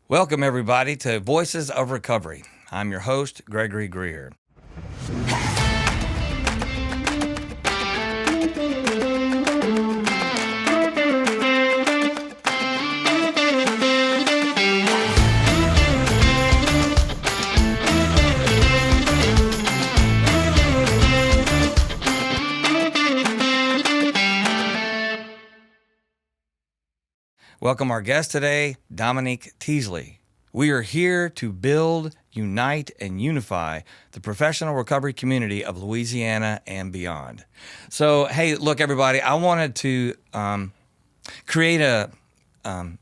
Welcome, everybody, to Voices of Recovery. I'm your host, Gregory Greer. Welcome our guest today, Dominique Teasley. We are here to build, unite, and unify the professional recovery community of Louisiana and beyond. So, hey, look, everybody, I wanted to create an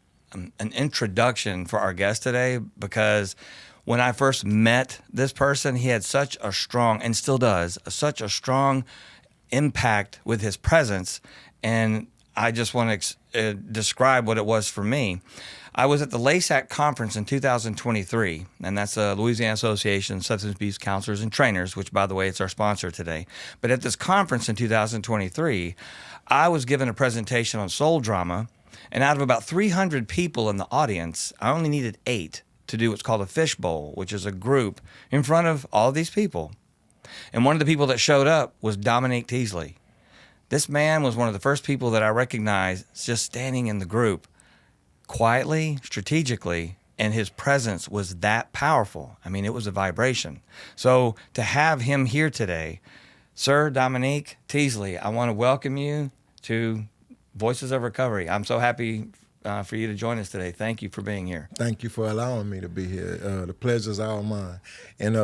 introduction for our guest today because when I first met this person, he had such a strong, and still does, such a strong impact with his presence, and I just want to describe what it was for me. I was at the LASACT Conference in 2023, and that's the Louisiana Association of Substance Abuse Counselors and Trainers, which, by the way, it's our sponsor today. But at this conference in 2023, I was given a presentation on soul drama, and out of about 300 people in the audience, I only needed 8 to do what's called a fishbowl, which is a group in front of all of these people. And one of the people that showed up was Dominique Teasley. This man was one of the first people that I recognized just standing in the group quietly, strategically, and his presence was that powerful. I mean, it was a vibration. So to have him here today, Sir Dominique Teasley, I want to welcome you to Voices of Recovery. I'm so happy for you to join us today. Thank you for being here. Thank you for allowing me to be here. The pleasure's all mine. And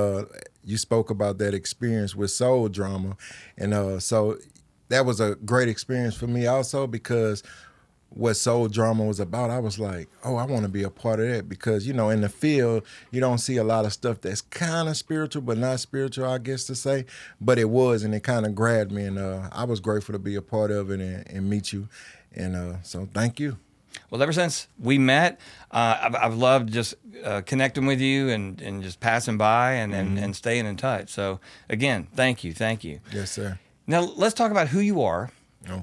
you spoke about that experience with soul drama. And so that was a great experience for me also because what soul drama was about, I was like, oh, I want to be a part of that because, you know, in the field, you don't see a lot of stuff that's kind of spiritual, but not spiritual, I guess to say. But it was, and it kind of grabbed me, and I was grateful to be a part of it and meet you. And so thank you. Well, ever since we met, I've loved just connecting with you and just passing by and staying in touch. So, again, thank you. Yes, sir. Now, let's talk about who you are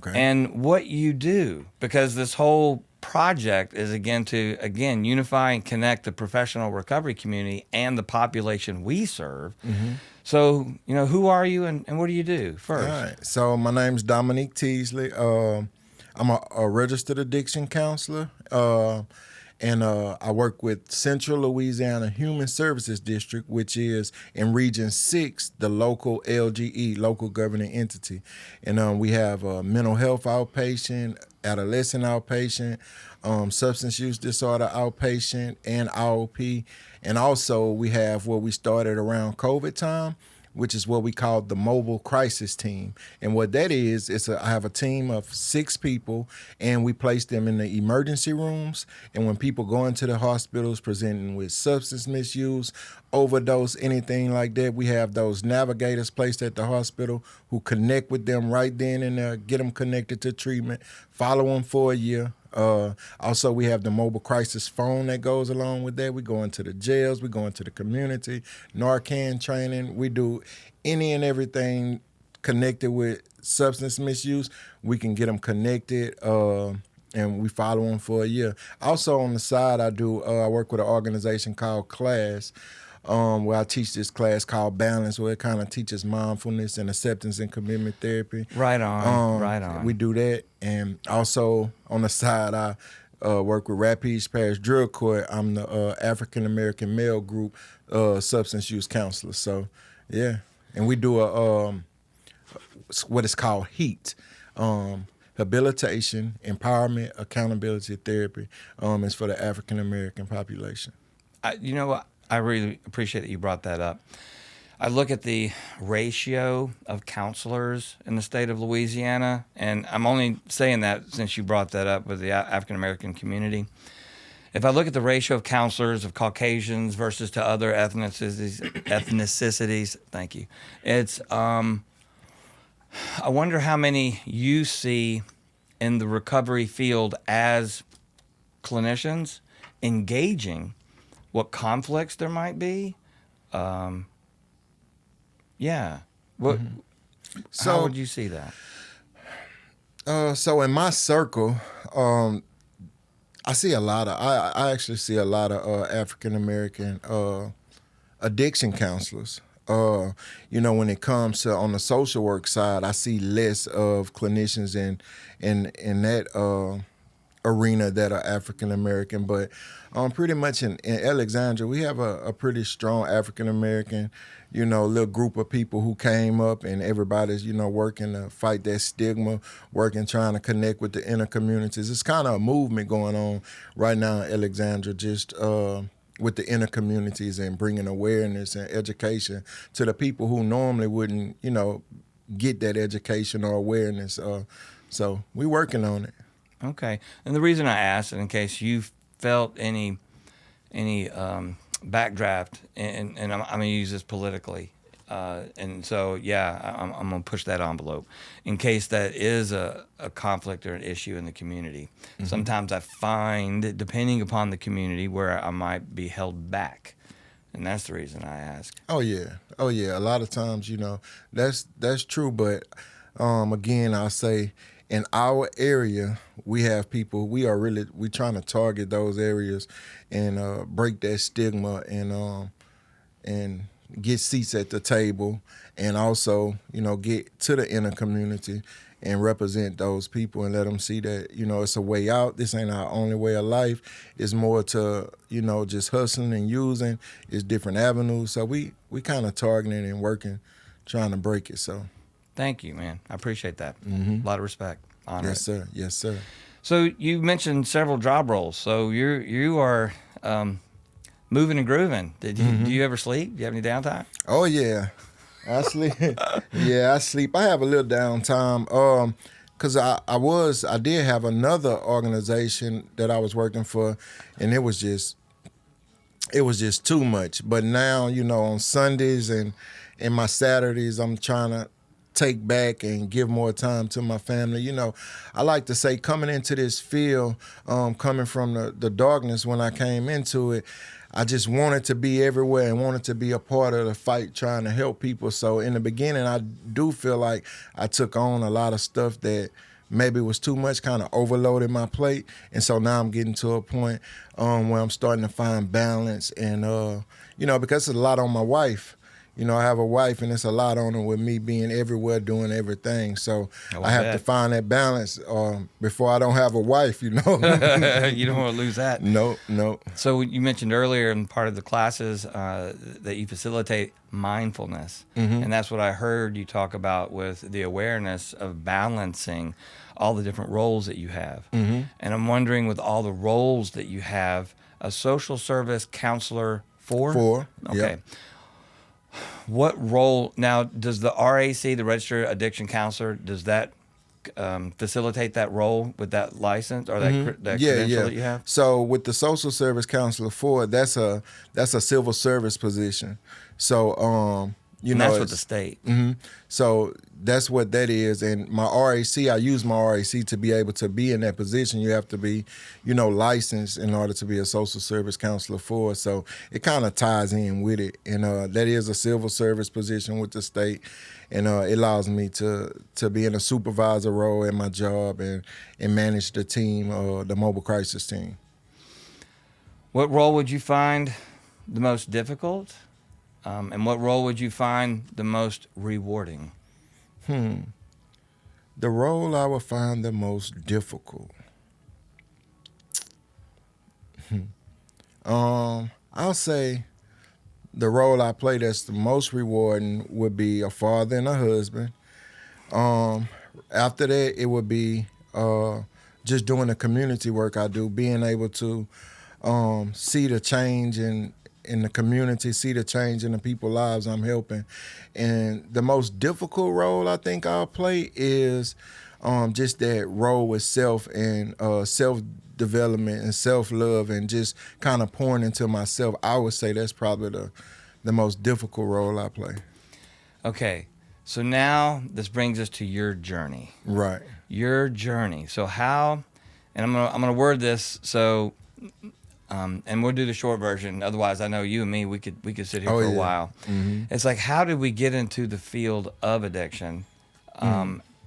and what you do, because this whole project is, again, unify and connect the professional recovery community and the population we serve. Mm-hmm. So, you know, who are you and what do you do first? All right. So my name's Dominique Teasley. I'm a registered addiction counselor, and I work with Central Louisiana Human Services District, which is in Region 6, the local LGE, local governing entity. And we have mental health outpatient, adolescent outpatient, substance use disorder outpatient, and IOP. And also we have what we started around COVID time, which is what we call the mobile crisis team. And what that is I have a team of 6 people, and we place them in the emergency rooms. And when people go into the hospitals presenting with substance misuse, overdose, anything like that, we have those navigators placed at the hospital who connect with them right then and there, get them connected to treatment, follow them for a year. Also, we have the mobile crisis phone that goes along with that. We go into the jails, we go into the community, Narcan training. We do any and everything connected with substance misuse. We can get them connected, and we follow them for a year. Also, on the side, I work with an organization called Class, where I teach this class called Balance, where it kind of teaches mindfulness and acceptance and commitment therapy. Right on. We do that. And also on the side, I work with Rapides Parish Drill Court. I'm the African-American male group substance use counselor. So, yeah. And we do what is called HEAT, Habilitation, Empowerment, Accountability Therapy. It's for the African-American population. You know what? I really appreciate that you brought that up. I look at the ratio of counselors in the state of Louisiana, and I'm only saying that since you brought that up with the African-American community. If I look at the ratio of counselors of Caucasians versus to other ethnicities, thank you, it's, I wonder how many you see in the recovery field as clinicians engaging what conflicts there might be. How would you see that? So in my circle, I see a lot of. I actually see a lot of African American addiction counselors. When it comes to on the social work side, I see less of clinicians in that arena that are African American. But pretty much in Alexandria, we have a pretty strong African American, little group of people who came up, and everybody's, working to fight that stigma, trying to connect with the inner communities. It's kind of a movement going on right now in Alexandria, just with the inner communities and bringing awareness and education to the people who normally wouldn't, get that education or awareness. So we're working on it. Okay. And the reason I asked, in case you felt any backdraft, and I'm going to use this politically, and so, I'm going to push that envelope in case that is a conflict or an issue in the community. Mm-hmm. Sometimes I find, depending upon the community, where I might be held back. And that's the reason I ask. Oh, yeah. A lot of times, that's true. But, again, I'll say in our area, we have people, we're trying to target those areas and break that stigma and get seats at the table, and also, get to the inner community and represent those people and let them see that, it's a way out. This ain't our only way of life. It's more to, just hustling and using. It's different avenues. So we kind of targeting and working, trying to break it. So thank you, man. I appreciate that. Mm-hmm. A lot of respect. Honor Yes, it. sir. Yes, sir. So you mentioned several job roles. So you are moving and grooving. Do you ever sleep? Do you have any downtime? Oh, yeah. I sleep. I sleep. I have a little downtime. Cause I did have another organization that I was working for, and it was just too much. But now, on Sundays and my Saturdays, I'm trying to take back and give more time to my family. I like to say, coming into this field, coming from the darkness when I came into it, I just wanted to be everywhere and wanted to be a part of the fight trying to help people. So in the beginning, I do feel like I took on a lot of stuff that maybe was too much, kind of overloaded my plate. And so now I'm getting to a point where I'm starting to find balance and, because it's a lot on my wife. I have a wife, and it's a lot on her with me being everywhere, doing everything. So I have to find that balance before I don't have a wife, You don't want to lose that. No. So you mentioned earlier in part of the classes that you facilitate mindfulness. Mm-hmm. And that's what I heard you talk about with the awareness of balancing all the different roles that you have. Mm-hmm. And I'm wondering, with all the roles that you have, a social service counselor Four. Okay. Yep. What role now does the RAC, the Registered Addiction Counselor, does that facilitate that role with that license or that, mm-hmm. that credential that you have? So with the Social Service Counselor 4, that's a civil service position. So and that's with the state. Mm-hmm. So that's what that is. And my RAC, I use my RAC to be able to be in that position. You have to be, licensed in order to be a social service counselor 4. So it kind of ties in with it. And that is a civil service position with the state. And it allows me to be in a supervisor role in my job and manage the team, the mobile crisis team. What role would you find the most difficult? And what role would you find the most rewarding? The role I would find the most difficult. I'll say the role I play that's the most rewarding would be a father and a husband. After that, it would be just doing the community work I do, being able to see the change in the community, see the change in the people's lives I'm helping. And the most difficult role I think I'll play is just that role with self and self-development and self-love and just kind of pouring into myself. I would say that's probably the most difficult role I play. Okay, so now this brings us to your journey. Right. Your journey. So how, and I'm gonna word this so, and we'll do the short version. Otherwise, I know you and me, we could sit here for a while. Mm-hmm. It's like, how did we get into the field of addiction?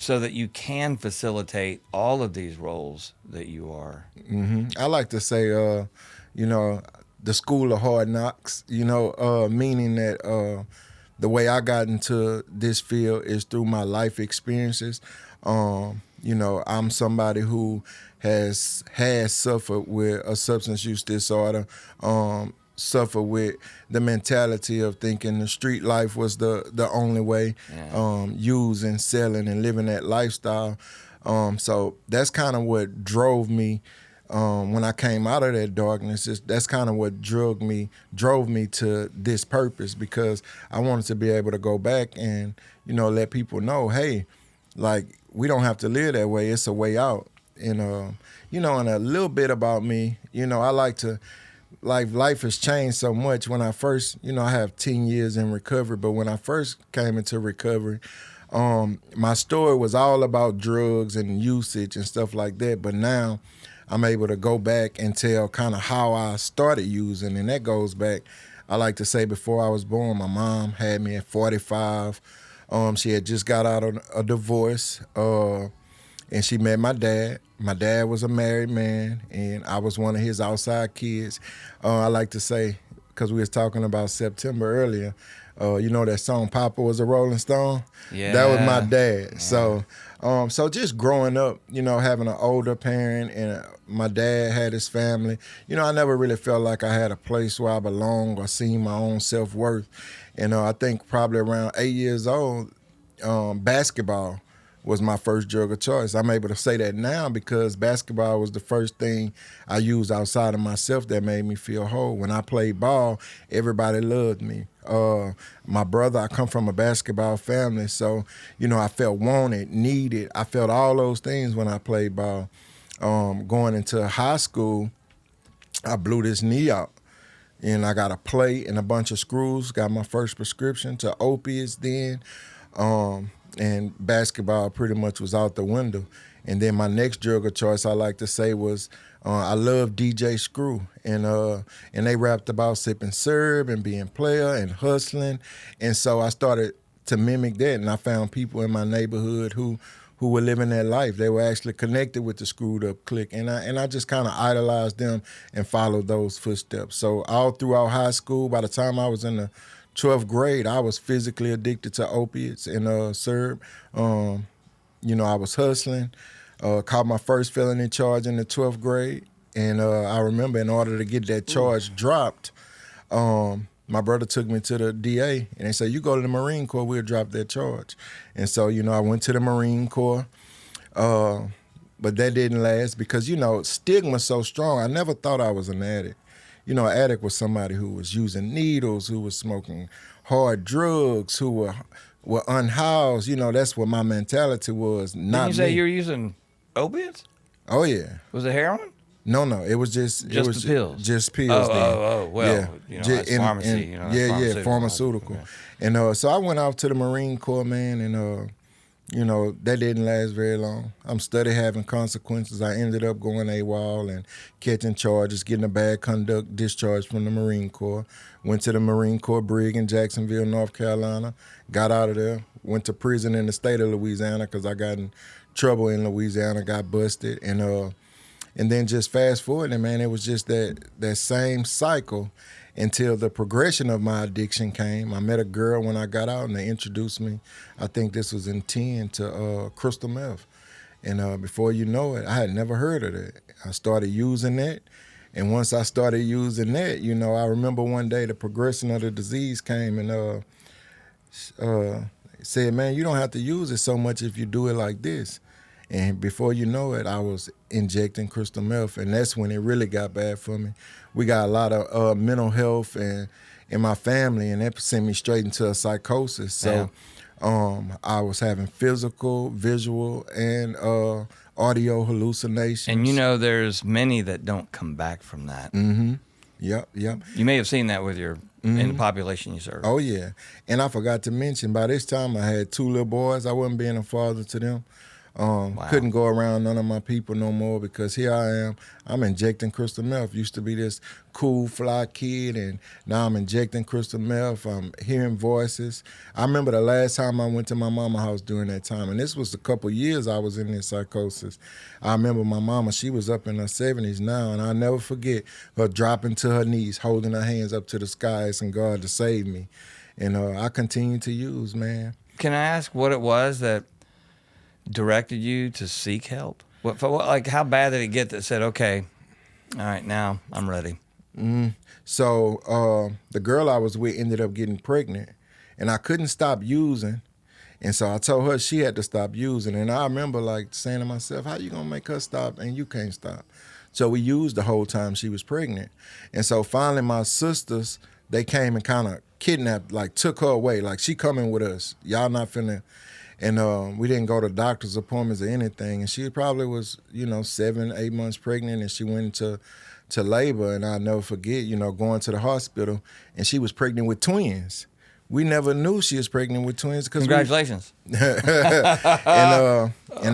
so that you can facilitate all of these roles that you are. I like to say, you know, the school of hard knocks, you know, meaning that the way I got into this field is through my life experiences. You know, I'm somebody who has suffered with a substance use disorder, suffered with the mentality of thinking the street life was the only way, using, selling, and living that lifestyle. So that's kind of what drove me when I came out of that darkness. That's kind of what drove me to this purpose, because I wanted to be able to go back and, you know, let people know, hey, like, we don't have to live that way. It's a way out. And, you know, and a little bit about me, you know, I like to, life has changed so much. When I first, you know, I have 10 years in recovery, but when I first came into recovery, my story was all about drugs and usage and stuff like that. But now I'm able to go back and tell kind of how I started using. And that goes back, I like to say, before I was born, my mom had me at 45. She had just got out of a divorce, and she met my dad. My dad was a married man, and I was one of his outside kids. I like to say, because we was talking about September earlier, you know that song, Papa Was a Rolling Stone? Yeah. That was my dad. Yeah. So just growing up, you know, having an older parent, and my dad had his family, you know, I never really felt like I had a place where I belonged or seen my own self-worth. And I think probably around 8 years old, basketball was my first drug of choice. I'm able to say that now because basketball was the first thing I used outside of myself that made me feel whole. When I played ball, everybody loved me. My brother, I come from a basketball family, so, you know, I felt wanted, needed. I felt all those things when I played ball. Going into high school, I blew this knee out, and I got a plate and a bunch of screws, got my first prescription to opiates then. And basketball pretty much was out the window. And then my next drug of choice, I like to say, was I love DJ Screw. And they rapped about sipping syrup and being player and hustling. And so I started to mimic that, and I found people in my neighborhood who were living that life. They were actually connected with the Screwed Up clique. And I just kind of idolized them and followed those footsteps. So all throughout high school, by the time I was in the 12th grade, I was physically addicted to opiates and syrup. You know, I was hustling. Caught my first felony charge in the 12th grade. And I remember, in order to get that charge dropped, my brother took me to the DA, and they said, you go to the Marine Corps, we'll drop that charge. And so, you know, I went to the Marine Corps. But that didn't last because, you know, stigma's so strong. I never thought I was an addict. You know, an addict was somebody who was using needles, who was smoking hard drugs, who were unhoused. You know, that's what my mentality was. Not Didn't you say me. you were using opiates? Oh yeah. Was it heroin? No, it was just the pills. Just pills. Well, yeah. you know, that's pharmacy. You know, that's pharmaceutical. Okay. And so I went out to the Marine Corps, man, and you know, that didn't last very long. I'm steady having consequences. I ended up going AWOL and catching charges, getting a bad conduct discharge from the Marine Corps. Went to the Marine Corps Brig in Jacksonville, North Carolina. Got out of there. Went to prison in the state of Louisiana because I got in trouble in Louisiana, got busted. And then just fast forwarding, man, it was just that same cycle until the progression of my addiction came. I met a girl when I got out, and they introduced me, I think this was in 10, to crystal meth. And before you know it, I had never heard of that. I started using that, and once I started using that, you know, I remember one day the progression of the disease came, and said, man, you don't have to use it so much if you do it like this. And before you know it, I was injecting crystal meth, and that's when it really got bad for me. We got a lot of mental health in my family, and that sent me straight into a psychosis. So I was having physical, visual, and audio hallucinations. And you know, there's many that don't come back from that. Mm-hmm. Yep. You may have seen that with your in the population you serve. Oh, yeah. And I forgot to mention, by this time I had 2 little boys. I wasn't being a father to them. Wow. Couldn't go around none of my people no more because here I am. I'm injecting crystal meth. Used to be this cool, fly kid, and now I'm injecting crystal meth. I'm hearing voices. I remember the last time I went to my mama's house during that time, and this was a couple years I was in this psychosis. I remember my mama, she was up in her 70s now, and I'll never forget her dropping to her knees, holding her hands up to the sky, asking God to save me. And I continue to use, man. Can I ask what it was that directed you to seek help? Like, how bad did it get that said, okay, all right, now I'm ready? So the girl I was with ended up getting pregnant, and I couldn't stop using. And so I told her she had to stop using. And I remember like saying to myself, how you gonna make her stop and you can't stop? So we used the whole time she was pregnant. And so finally my sisters, they came and kind of kidnapped, like took her away. Like, she coming with us. Y'all not finna. And we didn't go to doctor's appointments or anything. And she probably was, 7, 8 months pregnant, and she went to labor. And I'll never forget, going to the hospital, and she was pregnant with twins. We never knew she was pregnant with twins. Congratulations. And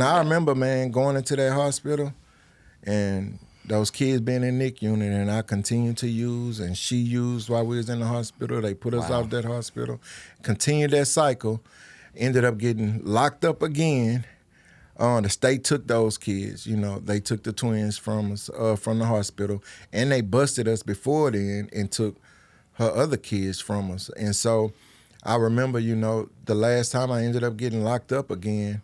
I remember, man, going into that hospital and those kids being in NIC unit, and I continued to use, and she used while we was in the hospital. They put us out that hospital, continued that cycle, ended up getting locked up again. The state took those kids, they took the twins from us, from the hospital, and they busted us before then and took her other kids from us. And so I remember, the last time I ended up getting locked up again,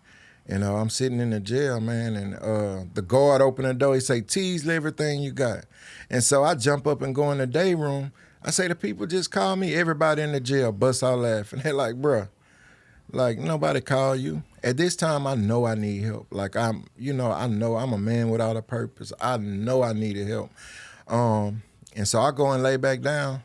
and I'm sitting in the jail, man, and the guard opened the door. He say, Teasley, everything you got. And so I jump up and go in the day room. I say, the people just call me. Everybody in the jail bust out laughing. They're like, bruh, like, nobody call you. At this time, I know I need help. Like, I know I'm a man without a purpose. I know I needed help. And so I go and lay back down,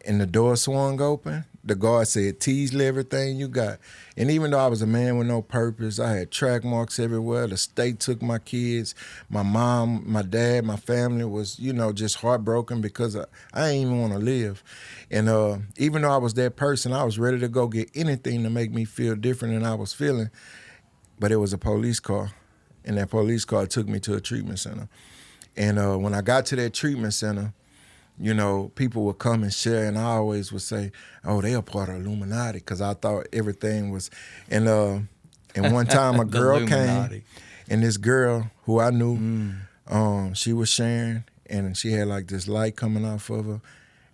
and the door swung open. The guard said, Teasley, everything you got. And even though I was a man with no purpose, I had track marks everywhere. The state took my kids. My mom, my dad, my family was, just heartbroken because I didn't even want to live. And even though I was that person, I was ready to go get anything to make me feel different than I was feeling. But it was a police car, and that police car took me to a treatment center. And when I got to that treatment center, people would come and share, and I always would say, oh, they are part of Illuminati, because I thought everything was. And one time a girl came, and this girl who I knew, she was sharing, and she had like this light coming off of her.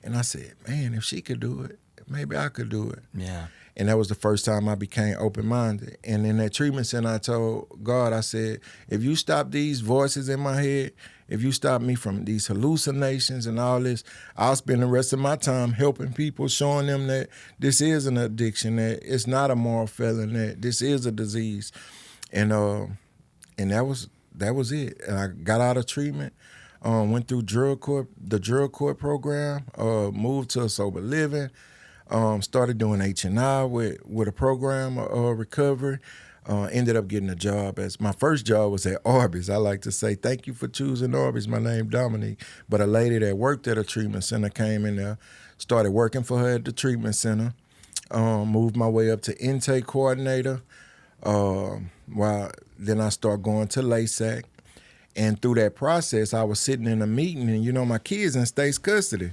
And I said, man, if she could do it, maybe I could do it. Yeah. And that was the first time I became open-minded. And in that treatment center, I told God, I said, if you stop these voices in my head, if you stop me from these hallucinations and all this, I'll spend the rest of my time helping people, showing them that this is an addiction, that it's not a moral failing, that this is a disease. And that was it. And I got out of treatment, went through the drug court program, moved to a sober living, started doing H&I with a program of recovery. Ended up getting a job my first job was at Arby's. I like to say, thank you for choosing Arby's. My name Dominique. But a lady that worked at a treatment center came in there, started working for her at the treatment center, moved my way up to intake coordinator. Then I started going to LASACT. And through that process, I was sitting in a meeting, and my kid's in state's custody.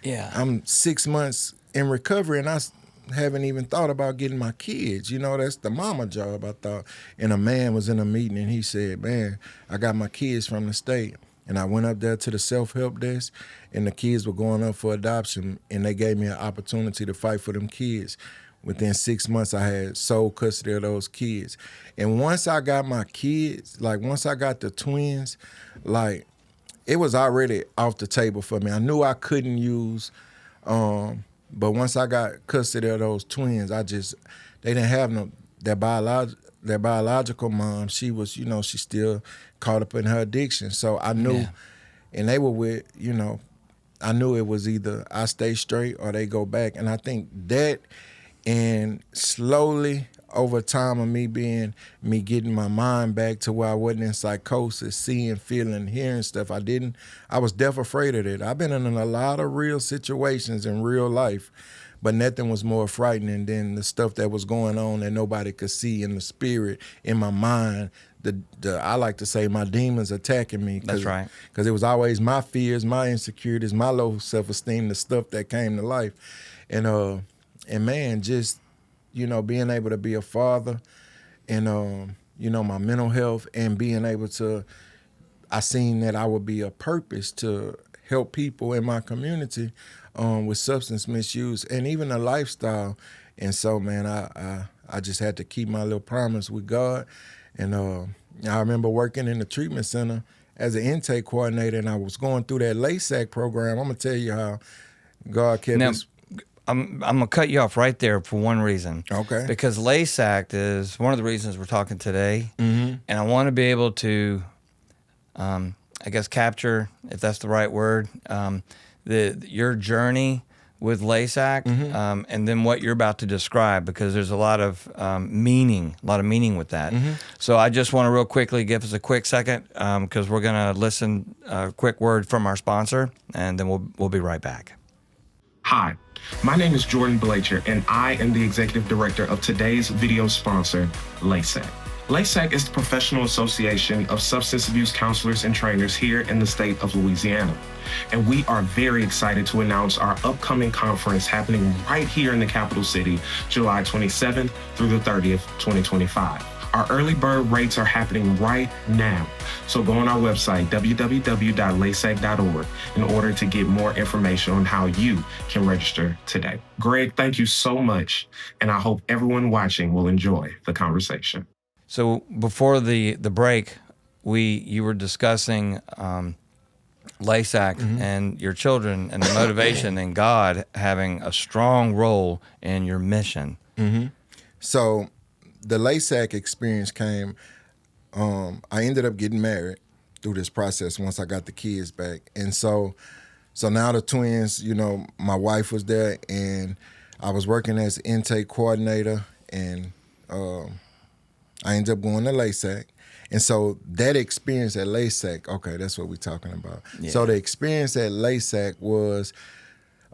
Yeah. I'm 6 months in recovery, and I haven't even thought about getting my kids. That's the mama job, I thought. And a man was in a meeting, and he said, man, I got my kids from the state. And I went up there to the self-help desk, and the kids were going up for adoption, and they gave me an opportunity to fight for them kids. Within 6 months, I had sole custody of those kids. And once I got my kids, once I got the twins, it was already off the table for me. I knew I couldn't use, but once I got custody of those twins, they didn't have their biological mom. She was, she still caught up in her addiction. So I knew, and they were with, I knew it was either I stay straight or they go back. And I think that, and slowly over time of me getting my mind back to where I wasn't in psychosis, seeing, feeling, hearing stuff. I was deaf afraid of it. I've been in a lot of real situations in real life, but nothing was more frightening than the stuff that was going on that nobody could see in the spirit, in my mind. I like to say my demons attacking me. That's right. Because it was always my fears, my insecurities, my low self-esteem, the stuff that came to life. And man, just, being able to be a father and, my mental health and being able to, I seen that I would be a purpose to help people in my community with substance misuse and even a lifestyle. And so, man, I just had to keep my little promise with God. And I remember working in the treatment center as an intake coordinator, and I was going through that LASAC program. I'm going to tell you how God kept us. I'm going to cut you off right there for one reason. Okay. Because LASACT is one of the reasons we're talking today. Mm-hmm. And I want to be able to, capture, if that's the right word, your journey with LASACT, mm-hmm. And then what you're about to describe, because there's a lot of meaning with that. Mm-hmm. So I just want to real quickly give us a quick second, because we're going to listen a quick word from our sponsor, and then we'll be right back. Hi, my name is Jordan Blacher, and I am the executive director of today's video sponsor, LASACT. LASACT is the professional association of substance abuse counselors and trainers here in the state of Louisiana. And we are very excited to announce our upcoming conference happening right here in the capital city, July 27th through the 30th, 2025. Our early bird rates are happening right now. So go on our website, www.lasac.org, in order to get more information on how you can register today. Greg, thank you so much. And I hope everyone watching will enjoy the conversation. So before the break, you were discussing LASACT mm-hmm. and your children and the motivation and God having a strong role in your mission. Mm-hmm. So the LASAC experience came, I ended up getting married through this process once I got the kids back. And so now the twins, my wife was there, and I was working as intake coordinator, and I ended up going to LASAC. And so that experience at LASAC, okay, that's what we're talking about. Yeah. So the experience at LASAC was,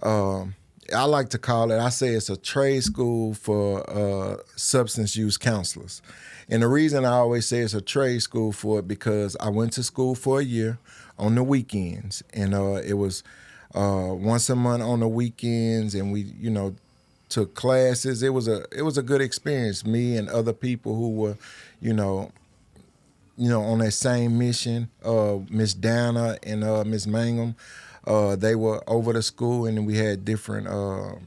I like to call it, I say it's a trade school for substance use counselors. And the reason I always say it's a trade school for it, because I went to school for a year on the weekends. And it was once a month on the weekends, and we, took classes. It was a good experience. Me and other people who were, on that same mission. Miss Dana and Miss Mangum, they were over the school, and we had different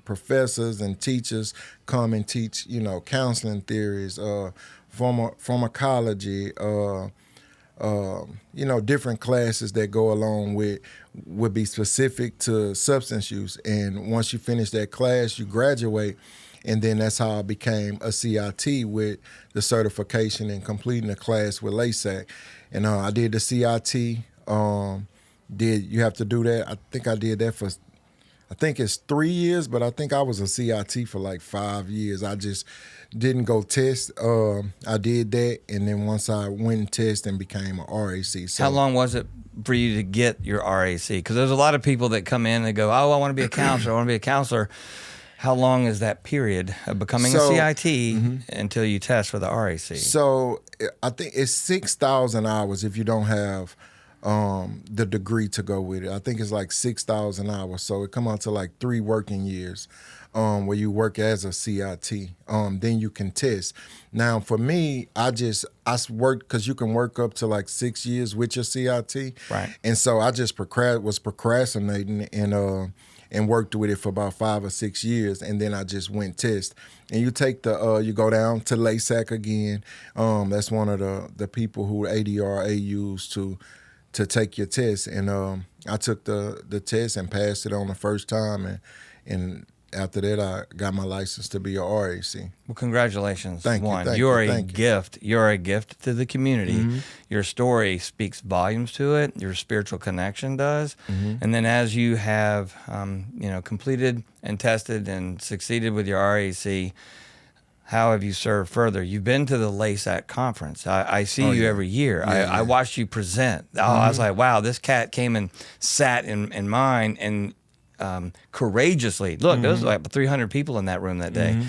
professors and teachers come and teach, counseling theories, pharmacology, different classes that go along with would be specific to substance use. And once you finish that class, you graduate, and then that's how I became a CIT with the certification and completing the class with LASAC. And I did the CIT. You have to do that? I think I did that for, I think it's 3 years, but I think I was a CIT for like 5 years. I just didn't go test. I did that, and then once I went and tested and became a RAC. So, how long was it for you to get your RAC? Because there's a lot of people that come in and go, oh, I want to be a counselor, I want to be a counselor. How long is that period of becoming a CIT mm-hmm. until you test for the RAC? So I think it's 6,000 hours if you don't have the degree to go with it. I think it's like 6,000 hours. So it come out to like 3 working years where you work as a CIT. Then you can test. Now for me, I worked, because you can work up to like 6 years with your CIT. Right. And so I just was procrastinating and worked with it for about 5 or 6 years, and then I just went test. And you take you go down to LASAC again. That's one of the people who ADRA used to take your test. And I took the test and passed it on the first time, and after that I got my license to be a RAC. Well, congratulations. Thank you. You're a gift. You're a gift to the community. Mm-hmm. Your story speaks volumes to it. Your spiritual connection does. Mm-hmm. And then as you have completed and tested and succeeded with your RAC, how have you served further? You've been to the LASAC Conference. I see you every year. I watched you present. I was like, wow, this cat came and sat in mine, and courageously. Look, there was like 300 people in that room that day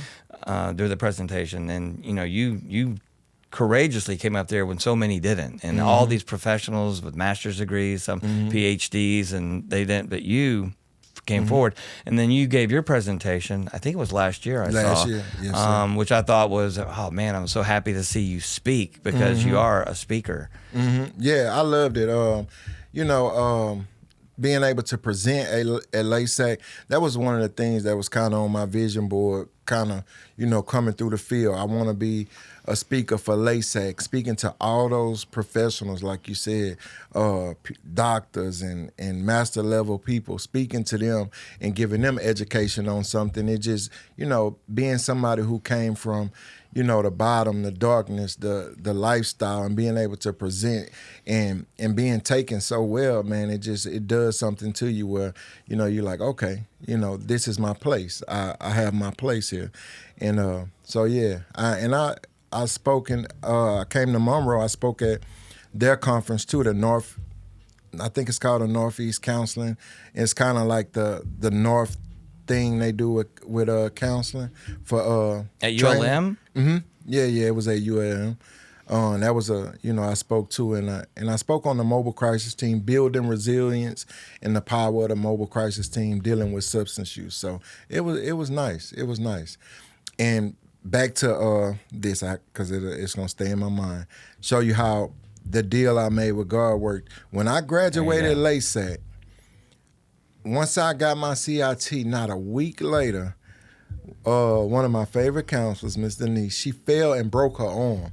during the presentation, and you courageously came up there when so many didn't, and all these professionals with master's degrees, some PhDs, and they didn't, but you came forward, and then you gave your presentation. I think it was last year. Last year, yes, sir. Which I thought was, oh man, I'm so happy to see you speak, because you are a speaker. Yeah, I loved it. Being able to present at LASAC, that was one of the things that was kind of on my vision board, kind of, coming through the field. I want to be a speaker for LASAC, speaking to all those professionals, like you said, doctors and master level people, speaking to them and giving them education on something. It just, being somebody who came from, the bottom, the darkness, the lifestyle, and being able to present and being taken so well, man, it does something to you where, you're like, okay, this is my place. I have my place here. And so, yeah, I came to Monroe. I spoke at their conference too, I think it's called the Northeast Counseling. It's kind of like the North thing they do with counseling for at ULM. Yeah, it was at ULM. That was I spoke to, and I spoke on the mobile crisis team, building resilience and the power of the mobile crisis team dealing with substance use. So it was nice. It was nice. And back to this, because it's gonna stay in my mind. Show you how the deal I made with God worked. When I graduated LASAC, once I got my CIT, not a week later, one of my favorite counselors, Miss Denise, she fell and broke her arm.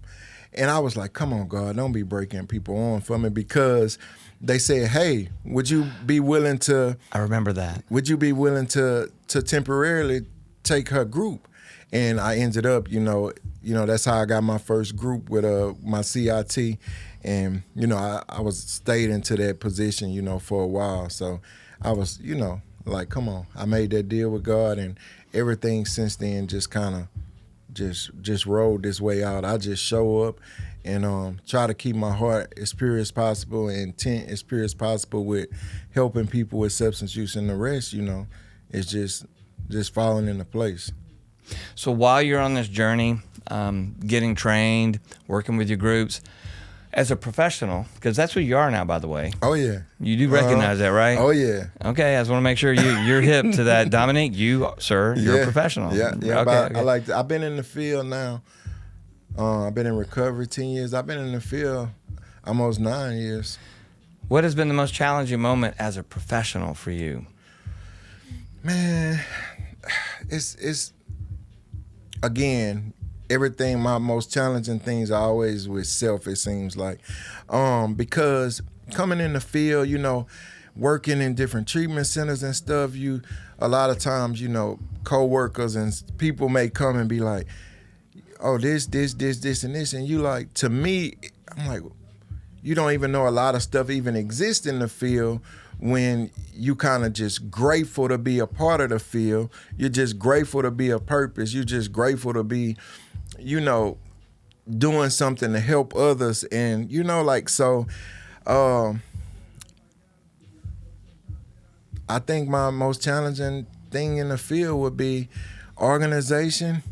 And I was like, come on, God, don't be breaking people arm for me, because they said, hey, would you be willing to... I remember that. Would you be willing to temporarily take her group? And I ended up, that's how I got my first group with my CIT. And, I was stayed into that position, for a while. So I was, like, come on. I made that deal with God, and everything since then just kind of just rolled this way out. I just show up and try to keep my heart as pure as possible and intent as pure as possible with helping people with substance use, and the rest, it's just falling into place. So while you're on this journey, getting trained, working with your groups, as a professional, because that's what you are now, by the way. Oh, yeah. You do recognize that, right? Oh, yeah. Okay, I just want to make sure you're hip to that. Dominique, you're a professional. Yeah. Okay. I like I've been in the field now. I've been in recovery 10 years. I've been in the field almost 9 years. What has been the most challenging moment as a professional for you? Man, it's again, everything, my most challenging things are always with self, it seems like. Because coming in the field, working in different treatment centers and stuff, a lot of times, co-workers and people may come and be like, oh, this, and this. And you like, to me, I'm like, you don't even know a lot of stuff even exists in the field when you kind of just grateful to be a part of the field. You're just grateful to be a purpose. You're just grateful to be, doing something to help others. And, so I think my most challenging thing in the field would be organization,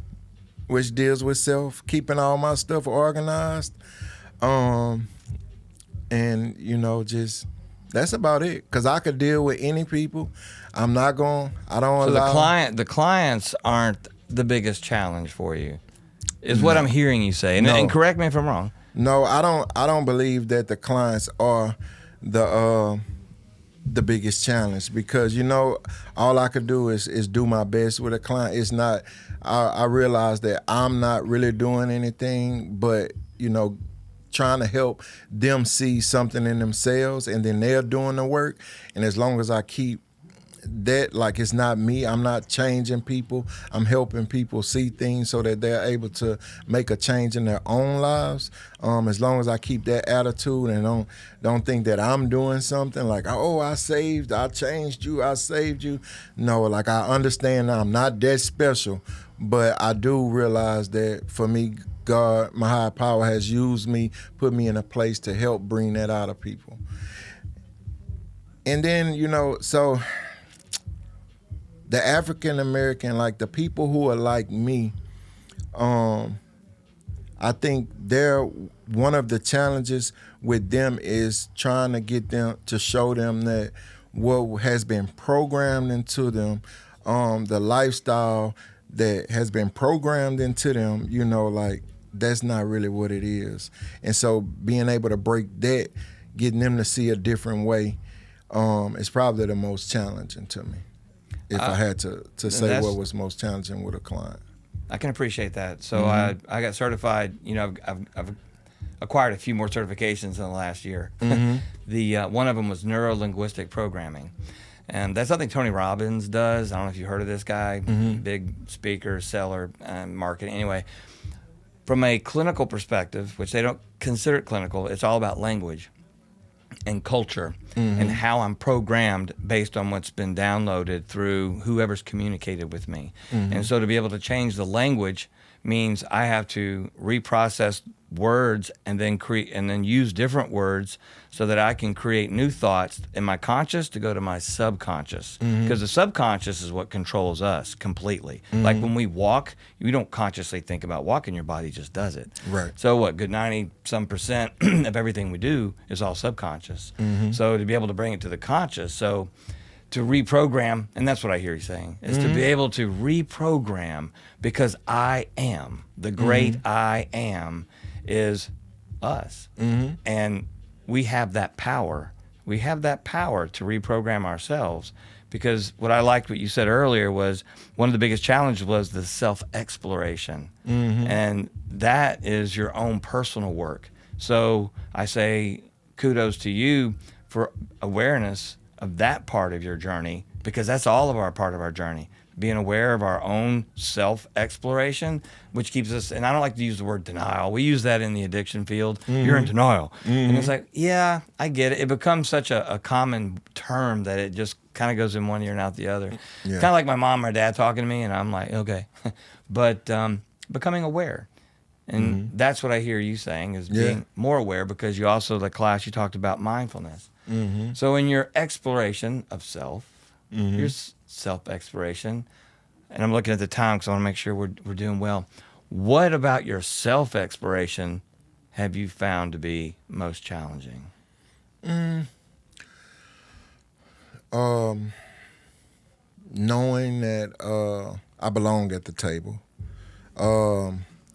which deals with self, keeping all my stuff organized. And, just, that's about it. Because I could deal with any people. I don't allow. The clients aren't the biggest challenge for you, is what I'm hearing you say. And correct me if I'm wrong. No, I don't believe that the clients are the biggest challenge, because all I could do is do my best with a client. It's not. I realize that I'm not really doing anything, but trying to help them see something in themselves, and then they're doing the work. And as long as I keep that, like, it's not me, I'm not changing people, I'm helping people see things so that they're able to make a change in their own lives. As long as I keep that attitude and don't think that I'm doing something like, oh, I changed you, I saved you. No, like, I understand that I'm not that special, but I do realize that for me, God, my higher power, has used me, put me in a place to help bring that out of people. And then, so the African American, like the people who are like me, I think one of the challenges with them is trying to get them to show them that what has been programmed into them, the lifestyle that has been programmed into them, like that's not really what it is. And so being able to break that, getting them to see a different way, is probably the most challenging to me. If I had to say what was most challenging with a client. I can appreciate that. So I got certified. I've acquired a few more certifications in the last year. The one of them was neuro-linguistic programming, and that's something Tony Robbins does. I don't know if you heard of this guy. Big speaker, seller, marketing. Anyway, from a clinical perspective, which they don't consider it clinical, it's all about language and culture and how I'm programmed based on what's been downloaded through whoever's communicated with me. And so to be able to change the language means I have to reprocess words and then use different words so that I can create new thoughts in my conscious to go to my subconscious. Because the subconscious is what controls us completely. Like when we walk, you don't consciously think about walking, your body just does it. Right. So what, good 90-some% of everything we do is all subconscious. So to be able to bring it to the conscious, so to reprogram, and that's what I hear you saying, is to be able to reprogram, because I am, the great I am is us. And we have that power. We have that power to reprogram ourselves, because what I liked what you said earlier was one of the biggest challenges was the self-exploration. And that is your own personal work. So I say kudos to you for awareness of that part of your journey, because that's all of our part of our journey. Being aware of our own self-exploration, which keeps us, and I don't like to use the word denial. We use that in the addiction field. You're in denial. And it's like, yeah, I get it. It becomes such a common term that it just kind of goes in one ear and out the other. Yeah. Kind of like my mom or dad talking to me, and I'm like, okay. But becoming aware. And that's what I hear you saying, is being more aware, because you also, the class, you talked about mindfulness. So in your exploration of self, your self-exploration, and I'm looking at the time because I want to make sure we're doing well. What about your self-exploration have you found to be most challenging? Knowing that I belong at the table.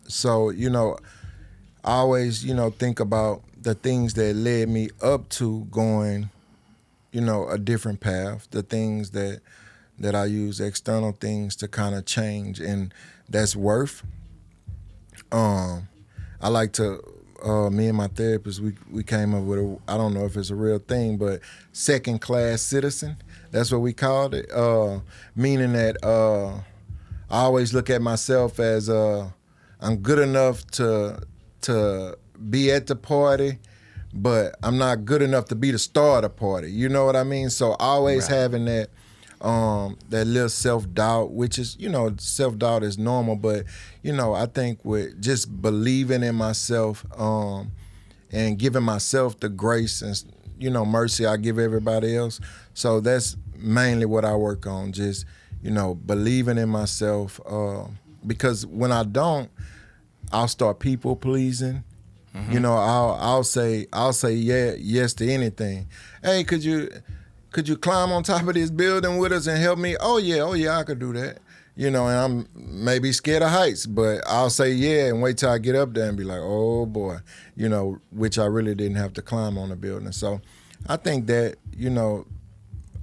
So, I always, think about the things that led me up to going, a different path, the things that I use, external things to kind of change, and that's worth. I like to, me and my therapist, we came up with I don't know if it's a real thing, but second-class citizen. That's what we called it, meaning that I always look at myself as I'm good enough to be at the party, but I'm not good enough to be the star of the party. You know what I mean? So always having that little self-doubt, which is, self-doubt is normal, but, I think with just believing in myself and giving myself the grace and, mercy I give everybody else. So that's mainly what I work on, just, believing in myself, because when I don't, I'll start people pleasing. I'll say yes to anything. Hey, could you climb on top of this building with us and help me? Oh yeah, I could do that. And I'm maybe scared of heights, but I'll say yeah and wait till I get up there and be like, oh boy, which I really didn't have to climb on the building. So I think that,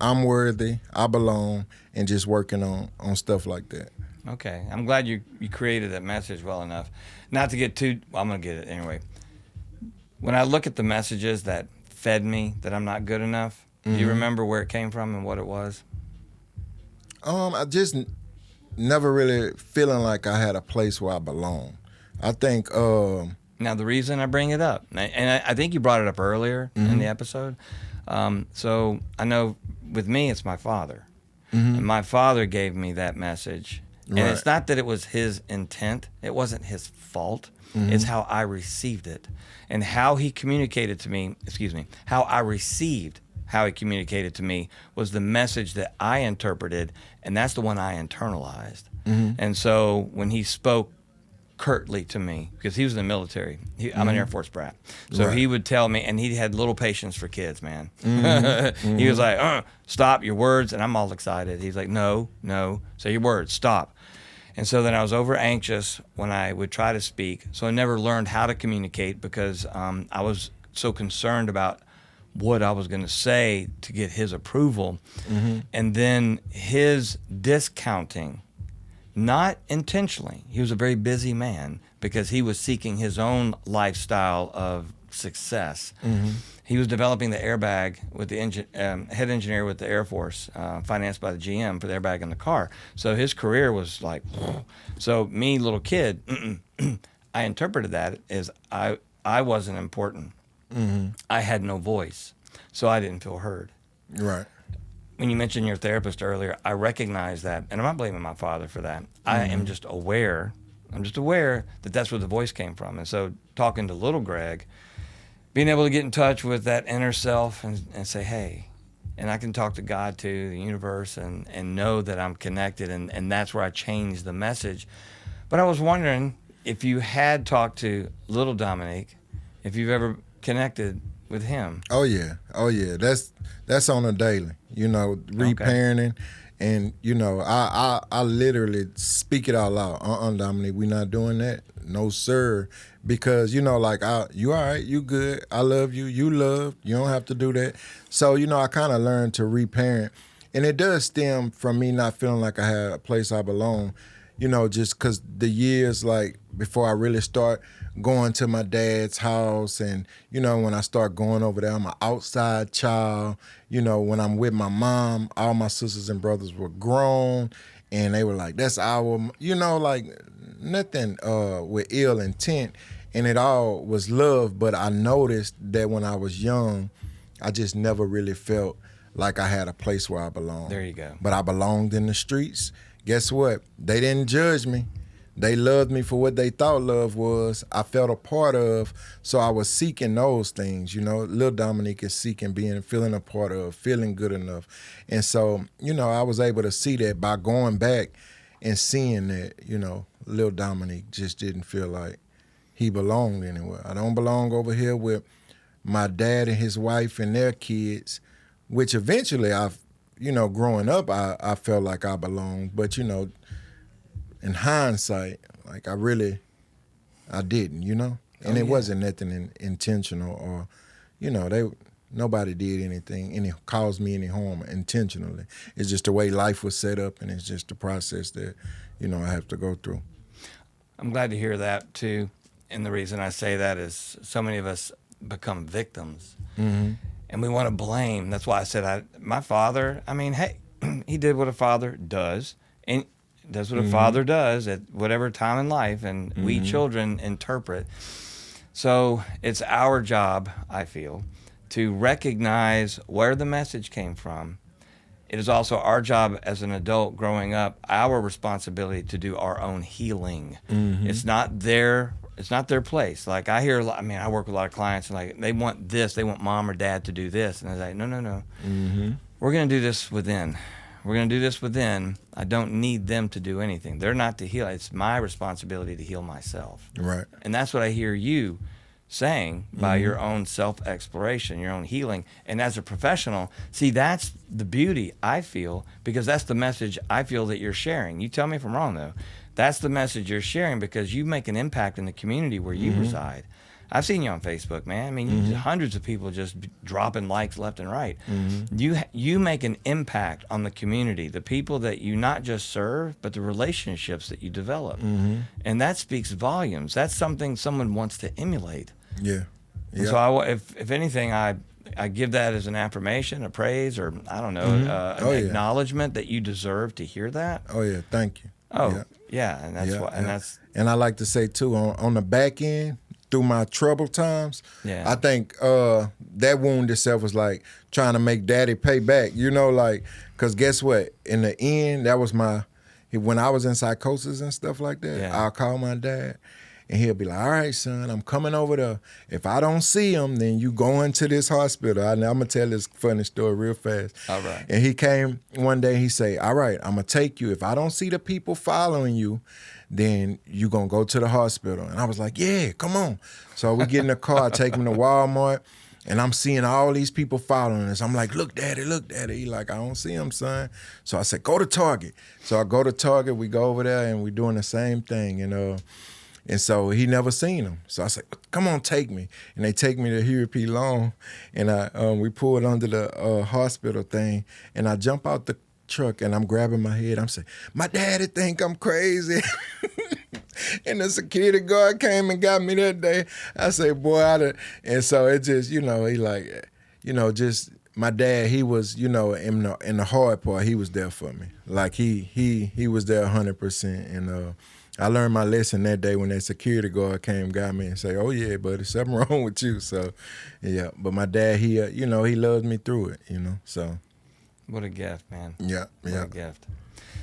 I'm worthy, I belong, and just working on stuff like that. Okay, I'm glad you created that message well enough. Not to get too, I'm going to get it anyway. When I look at the messages that fed me that I'm not good enough, do you remember where it came from and what it was? I just never really feeling like I had a place where I belong. I think... Now, the reason I bring it up, and I think you brought it up earlier in the episode, so I know with me it's my father. And my father gave me that message. And it's not that it was his intent. It wasn't his fault. It's how I received it. And how he communicated to me, how I received how he communicated to me was the message that I interpreted, and that's the one I internalized. And so when he spoke curtly to me, because he was in the military, I'm an Air Force brat, so he would tell me, and he had little patience for kids, man. He was like, stop your words, and I'm all excited. He's like, no, say your words, stop. And so then I was over anxious when I would try to speak, so I never learned how to communicate because I was so concerned about what I was going to say to get his approval. And then his discounting, not intentionally. He was a very busy man because he was seeking his own lifestyle of success. He was developing the airbag with the head engineer with the Air Force, financed by the GM for the airbag in the car. So his career was like, so me, little kid, I interpreted that as I wasn't important. I had no voice, so I didn't feel heard. Right. When you mentioned your therapist earlier, I recognize that, and I'm not blaming my father for that. I am just aware. I'm just aware that that's where the voice came from. And so talking to little Greg, being able to get in touch with that inner self and say, hey, and I can talk to God too, the universe, and know that I'm connected, and that's where I changed the message. But I was wondering if you had talked to little Dominique, if you've ever connected with him. Oh yeah. That's on a daily, reparenting. And, I literally speak it out loud. Dominique, we not doing that. No, sir. Because, you all right, you good. I love you. You loved. You don't have to do that. So, I kind of learned to reparent. And it does stem from me not feeling like I had a place I belong, just because the years, before I really start going to my dad's house and, when I start going over there, I'm an outside child. When I'm with my mom, all my sisters and brothers were grown and they were like, that's our, nothing with ill intent. And it all was love. But I noticed that when I was young, I just never really felt like I had a place where I belonged. There you go. But I belonged in the streets. Guess what? They didn't judge me. They loved me for what they thought love was. I felt a part of, so I was seeking those things, Little Dominique is seeking feeling a part of, feeling good enough. And so, I was able to see that by going back and seeing that, Little Dominique just didn't feel like he belonged anywhere. I don't belong over here with my dad and his wife and their kids, which eventually growing up, I felt like I belonged. But, in hindsight, I didn't, and it wasn't nothing intentional or, nobody did anything, caused me any harm intentionally. It's just the way life was set up, and it's just the process that, I have to go through. I'm glad to hear that too. And the reason I say that is so many of us become victims. And we want to blame. That's why I said my father, hey, he did what a father does. And does what a father does at whatever time in life, and we children interpret. So it's our job, I feel, to recognize where the message came from. It is also our job as an adult growing up, our responsibility to do our own healing. It's not their place. Like I hear, I work with a lot of clients, and they want this, they want mom or dad to do this, and I say, no. We're going to do this within. We're going to do this within. I don't need them to do anything. They're not to heal. It's my responsibility to heal myself. Right. And that's what I hear you saying by your own self-exploration, your own healing. And as a professional, see, that's the beauty, I feel, because that's the message I feel that you're sharing. You tell me if I'm wrong, though. That's the message you're sharing because you make an impact in the community where you reside. I've seen you on Facebook, man. Hundreds of people just dropping likes left and right. You make an impact on the community, the people that you not just serve, but the relationships that you develop. And that speaks volumes. That's something someone wants to emulate. Yeah. So if anything, I give that as an affirmation, a praise, or I don't know, an acknowledgement that you deserve to hear that. Oh yeah, thank you. Oh yeah, and that's why, and that's. And I like to say too, on the back end, through my troubled times, I think that wound itself was like trying to make daddy pay back, because guess what? In the end, that was when I was in psychosis and stuff like that, I'll call my dad and he'll be like, all right, son, I'm coming over there. If I don't see him, then you go into this hospital. I'm going to tell this funny story real fast. All right. And he came one day, he say, all right, I'm going to take you. If I don't see the people following you, then you going to go to the hospital. And I was like, yeah, come on. So we get in the car, I take him to Walmart, and I'm seeing all these people following us. I'm like, look, Daddy, look, Daddy. He like, I don't see him, son. So I said, go to Target. So I go to Target, we go over there, and we're doing the same thing. And so he never seen him. So I said, come on, take me. And they take me to Huey P. Long, and we pulled under the hospital thing, and I jump out the truck, and I'm grabbing my head. I'm saying, my daddy think I'm crazy. And the security guard came and got me that day. I say, boy, and so it just, he like, just my dad, he was, in the hard part, he was there for me. Like he was there 100%. And I learned my lesson that day when that security guard came and got me and say, oh yeah, buddy, something wrong with you. So yeah, but my dad, he loved me through it, so. What a gift, man. Yeah. What a gift.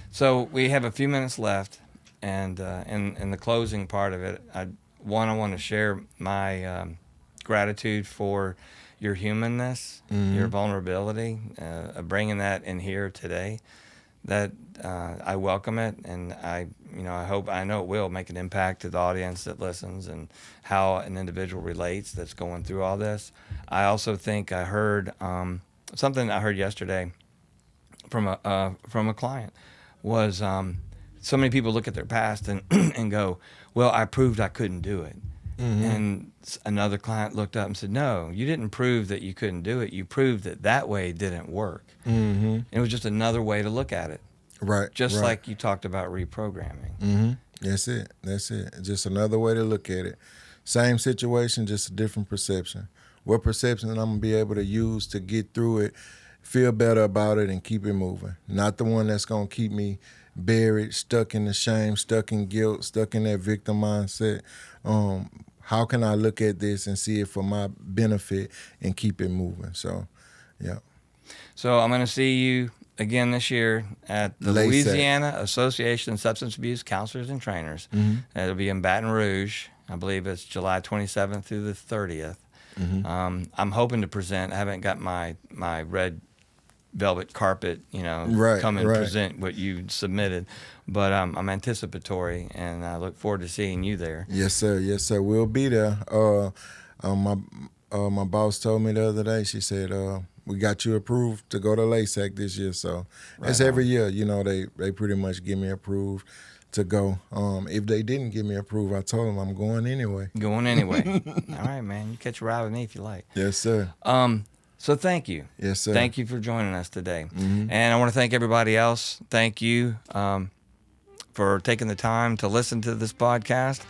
So we have a few minutes left. And in the closing part of it, I want to share my gratitude for your humanness, your vulnerability, bringing that in here today. That I welcome it, and I know it will make an impact to the audience that listens and how an individual relates that's going through all this. I also think I heard something I heard yesterday from a client was. So many people look at their past and go, well, I proved I couldn't do it. Mm-hmm. And another client looked up and said, no, you didn't prove that you couldn't do it. You proved that way didn't work. Mm-hmm. It was just another way to look at it. Right. Just like you talked about reprogramming. Mm-hmm. That's it. Just another way to look at it. Same situation, just a different perception. What perception I'm going to be able to use to get through it, feel better about it, and keep it moving. Not the one that's going to keep me buried, stuck in the shame, stuck in guilt, stuck in that victim mindset. How can I look at this and see it for my benefit and keep it moving? So, yeah. So I'm going to see you again this year at the LASACT. Louisiana Association of Substance Abuse Counselors and Trainers. Mm-hmm. It'll be in Baton Rouge. I believe it's July 27th through the 30th. Mm-hmm. I'm hoping to present. I haven't got my red velvet carpet, come and present what you submitted. But I'm anticipatory, and I look forward to seeing you there. Yes, sir. We'll be there. My boss told me the other day, she said, we got you approved to go to LASACT this year. So it's every year, they pretty much get me approved to go. If they didn't get me approved, I told them I'm going anyway. All right, man. You catch a ride with me if you like. Yes, sir. So thank you. Yes, sir. Thank you for joining us today. Mm-hmm. And I want to thank everybody else. Thank you for taking the time to listen to this podcast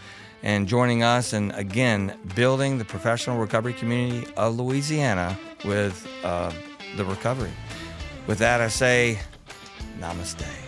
and joining us, and again, building the professional recovery community of Louisiana with the recovery. With that, I say namaste.